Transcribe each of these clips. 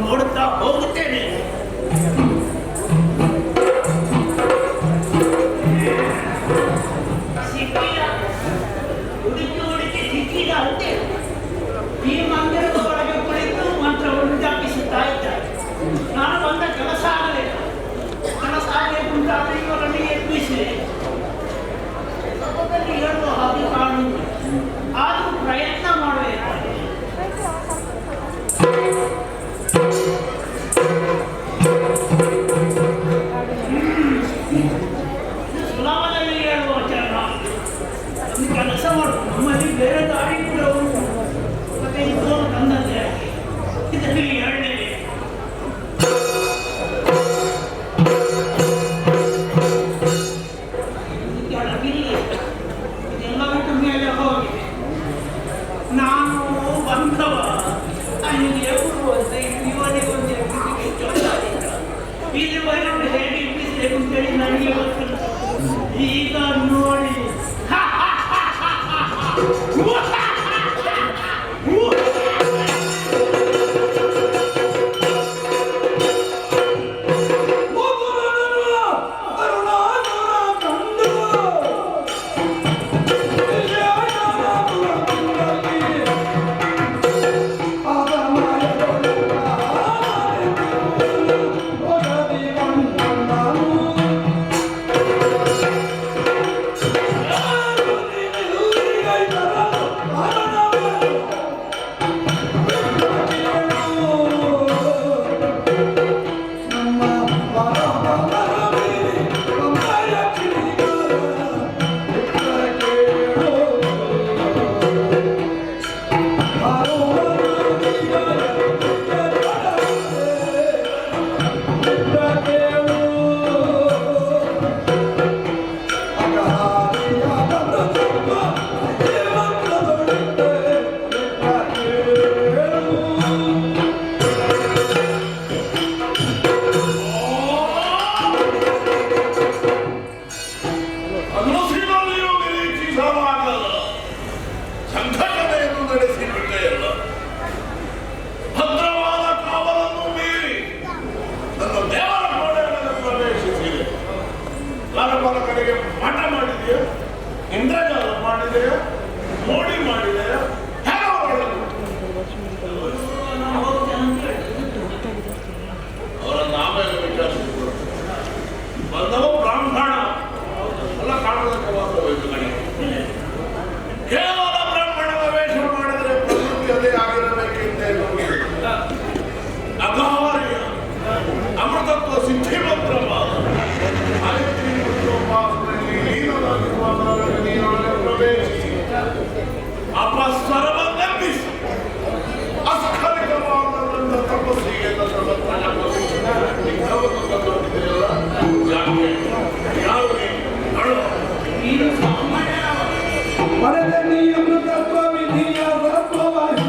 ನೋಡುತ್ತಾ ಹೋಗುತ್ತೇನೆ. ಸಿಕ್ಕಿದ ಹುಡುಕಿ ಹುಡುಕಿ ಸಿಕ್ಕಿದ ಅಂತೆ ಈ ಮಂದಿರದ ಒಳಗೆ ಕುಳಿತು ಮಂತ್ರವನ್ನು ಜಾಪಿಸುತ್ತಾ ಇದ್ದಾರೆ. ನಾನು ಬಂದ ಕೆಲಸ ಆಗಲಿಲ್ಲ. ಕೆಲಸ ಆಗಬೇಕುಂಟಾದ ಇವರನ್ನು ಎಬ್ಬಿಸಿದೆ. ಸಭದಲ್ಲಿ ಹೇಳುವ ಹಾಗೆ ಕಾಣುವುದು, ಆದರೂ ಪ್ರಯತ್ನ ಮಾಡಬೇಕು. ಸುಲಭದಲ್ಲಿ ಹೇಳುವ ಚರಣ ಒಂದು ಕೆಲಸ ಮಾಡು. ನಮ್ಮಲ್ಲಿ ಬೇರೆ ದಾರಿ ಕೂಡ ಉಂಟು. ಮತ್ತೆ ಇದು ತಂದದ್ದೇ ಇದರಲ್ಲಿ ಎರಡನೇ ಇದೆಲ್ಲ ಬಿಟ್ಟು ಮೇಲೆ ಹೋಗಿದೆ. ನಾನು ಬಂದವ ಅಲ್ಲಿಗೆ ಬರುವಂತೆ ಇವನಿಗೊಂದು ಇಲ್ಲಿ ಬರೋದು ಹೇಗೆ ಇಟ್ಟಿಸಬೇಕು ಅಂತೇಳಿ ನನಗೆ ಗೊತ್ತಿಲ್ಲ. ಈಗ ನೋಡಿ ಕಡೆಗೆ ಮಾಟ ಮಾಡಿದೆಯಾ, ಇಂದ್ರಜಾಲ ಮಾಡಿದೆಯಾ, ಮೋಡಿ ಮಾಡಿದೆಯಾ, ಅವರನ್ನು ಆಮೇಲೆ ವಿಚಾರಿಸಿದ್ರು. ಬಂದವ ಬ್ರಾಹ್ಮಣ ಎಲ್ಲ ಕಾಣೋದಕ್ಕೆ ವಾಸ್ತವೈತು ಕಡೆ. ಕೇವಲ ಬ್ರಾಹ್ಮಣನ ವೇಷ ಮಾಡಿದರೆ ಪ್ರಕೃತಿ ಅದೇ ಆಗಿರಬೇಕೆಂದೇನು ಅಗಾರ್ಯ ಅಮೃತತ್ವ ಸಿದ್ಧಿ ಮಂತ್ರವಾದ ಪ್ರವೇಶಿಸಿ ಅಪಸ್ವರವನ್ನೆಬ್ಬಿಸಿ ಅಸ್ಖಲಿತವಾದ ನನ್ನ ತಪಸ್ಸಿಗೆ ನನ್ನ ನಿಗ್ರಹವನ್ನು ತಂದೊಡ್ಡಿದೆಯಲ್ಲ ಯಾಕೆ ಯಾವುದೇ ಅಮೃತತ್ವ ವಿಧಿಯ ತತ್ವವಾಗಿ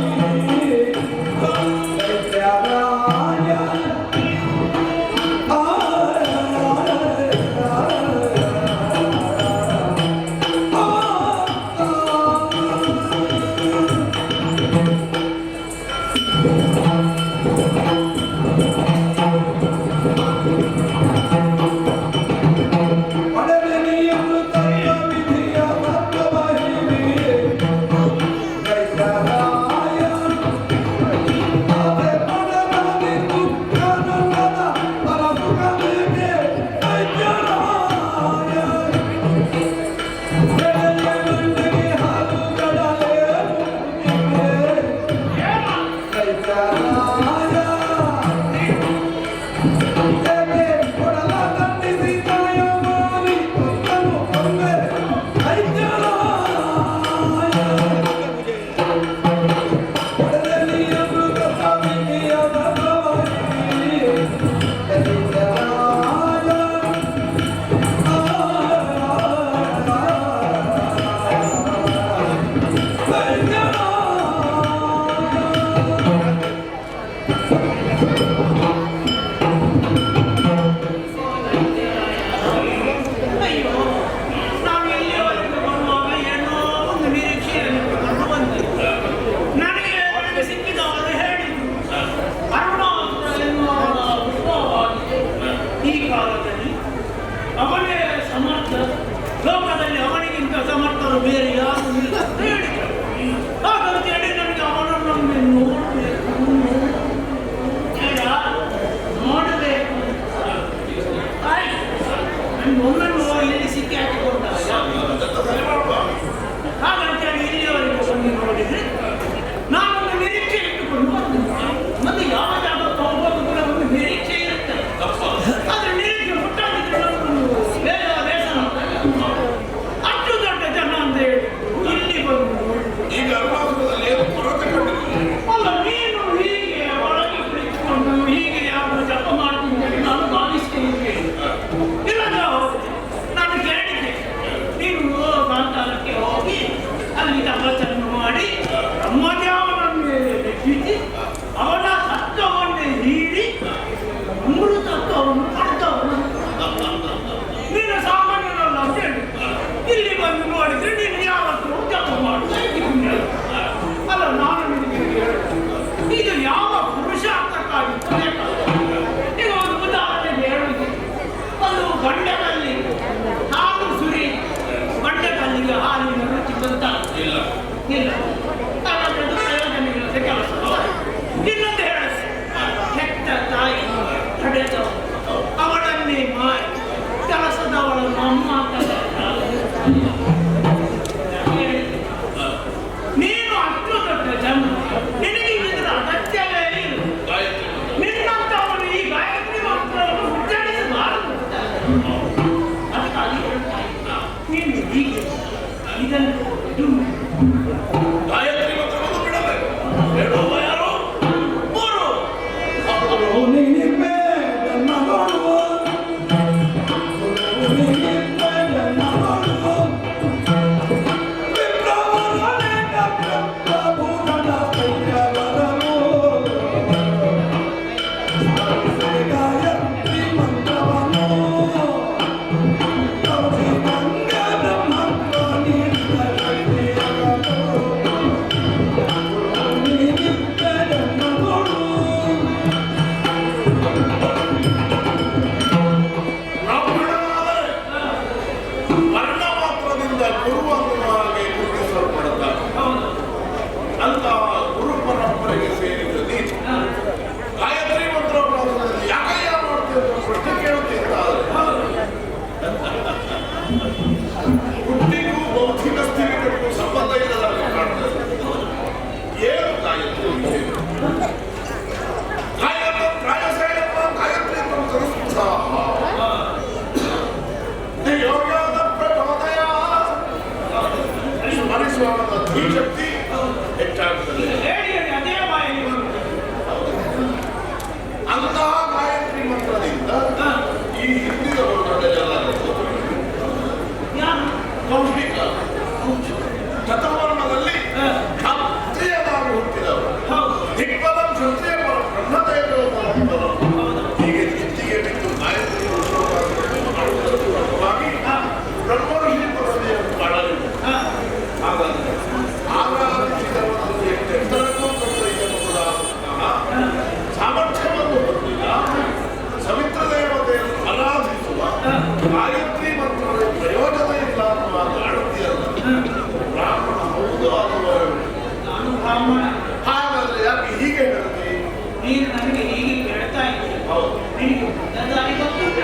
ಪುರುಷಾರ್ಥಕ್ಕಾಗಿ ಈಗ ಒಂದು ಉದಾಹರಣೆ ಹೇಳುವುದು, ಒಂದು ಗಂಡನಲ್ಲಿ ಹಾಲು ಸುರಿ ಗಂಡಕಲ್ಲಿಗೆ ಹಾಲಿನ ರುಚಿ ಬಂತ ಇಲ್ಲ ಅದರದ್ದು ಪ್ರಯೋಜನವಿಲ್ಲದ ಕೆಲಸ. ಇನ್ನೊಂದು ಹೇಳ, ಹೆತ್ತ ತಾಯಿ ಹಡೆದವಳು ಅವಳನ್ನೇ ಮಾರಿ ಕೆಲಸದವಳನ್ನು ಅಮ್ಮ ನೀನು ಅಷ್ಟು ದೊಡ್ಡ ಜನ, ನಿನಗೆ ಇದರ ಅಗತ್ಯವೇ ಇಲ್ಲ. ನಿನ್ನಂತವನು ಈ ಗಾಯತ್ರಿ ಮಂತ್ರವನ್ನು ಉಚ್ಚರಿಸಬಾರದು. ಅದಕ್ಕಾಗಿ ನೀನು ಹೀಗೆ ಇದನ್ನು ಗಾಯತ್ರಿ ಮಂತ್ರವನ್ನು ಬಿಡಬೇಕು. ಹೇಳುವ ಯಾರು? ಮೂರು ಹುಟ್ಟಿಗೂ ಭೌತಿಕ ಸ್ಥಿತಿಗೂ ಸಂಬಂಧ ಇಲ್ಲದಾಗಿ ಕಾಣ್ತದೆ. ಏನು ಗಾಯತ್ರಿ? ಗಾಯತ್ರಿ ಯೋಗದ ಪ್ರಚೋದಯ ಸ್ಮರಿಸುವಾಗ ಧೀಶಕ್ತಿ ಹೆಚ್ಚಾಗುತ್ತದೆ. ಅಂತಹ ಗಾಯತ್ರಿ ಮಂತ್ರದಿಂದ ಈ ಹಿಂದಿನವರು ಕೌಶಿಕ ಚತುರ್ವರ್ಣದಲ್ಲಿ ಕ್ಷತ್ರಿಯನಾಗಿ ಹುಟ್ಟಿದವರು, ದಿಗ್ಬಲಂ ಕ್ಷತ್ರಿಯ ಬ್ರಹ್ಮದೇವರು ಹೀಗೆ ಇಚ್ಚಿಗೆ ಬಿಟ್ಟು ಗಾಯತ್ರಿ ಮಾಡುವುದಕ್ಕಾಗಿ ಬ್ರಹ್ಮಋಷಿ ಪದವಿಯನ್ನು ಕಾಣಲಿಲ್ಲ. ಹಾಗಾದರೆ ಆರಾಧಿಸಿದವರನ್ನು ಎಷ್ಟೆಲ್ಲರಿಗೂ ಸಾಮರ್ಥ್ಯವನ್ನು ಹೊಂದಿಲ್ಲ. ಸವಿತ್ರ ದೇವತೆಯನ್ನು ಆರಾಧಿಸುವ ಗಾಯತ್ರಿ ಮಂತ್ರದ ಪ್ರಯೋಜನ ಇಲ್ಲ ಅನ್ನುವಾಗ ಆಡುತ್ತೀರಲ್ಲ, ಬ್ರಾಹ್ಮಣ ಹೌದು ಅಥವಾ ನಾನು ಬ್ರಾಹ್ಮಣ. ಹಾಗಾದ್ರೆ ಯಾಕೆ ಹೀಗೆ ಹೇಳ್ತೀವಿ? ನೀನು ನನಗೆ ಹೀಗೆ ಕೇಳ್ತಾ ಇದ್ದೀನಿ. ಹೌದು, ನಿನಗೆ ದಾರಿ ಗೊತ್ತಿಲ್ಲ.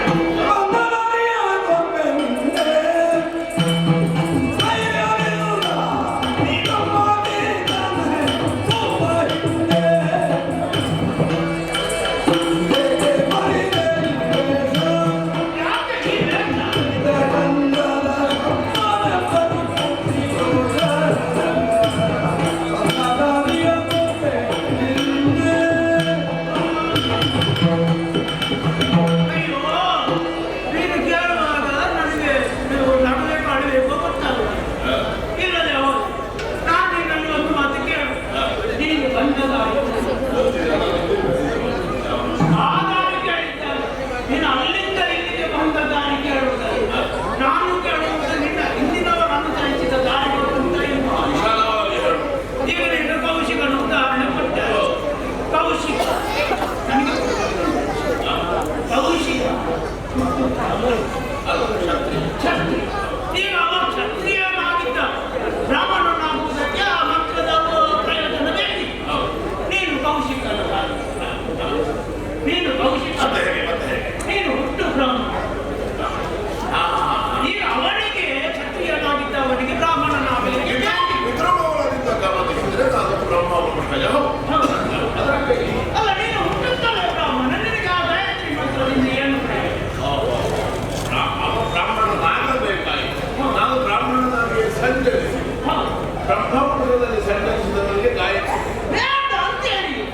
ಬ್ರಹ್ಮಪುರದಲ್ಲಿ ಸಂಚರಿಸಿದವರಿಗೆ ಗಾಯತ್ರಿ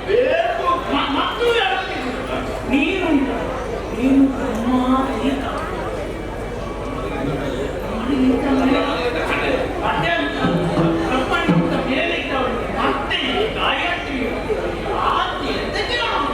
ಬೇಕು. ನೀನು ಬ್ರಹ್ಮಾತೀತ ಬ್ರಹ್ಮನಿಂದ ಮೇಲೆ ಇದ್ದವನಿಗೆ ಮತ್ತೆ ಗಾಯತ್ರಿ ಆದ್ಯ ಅಂತ ಕೇಳೋದು.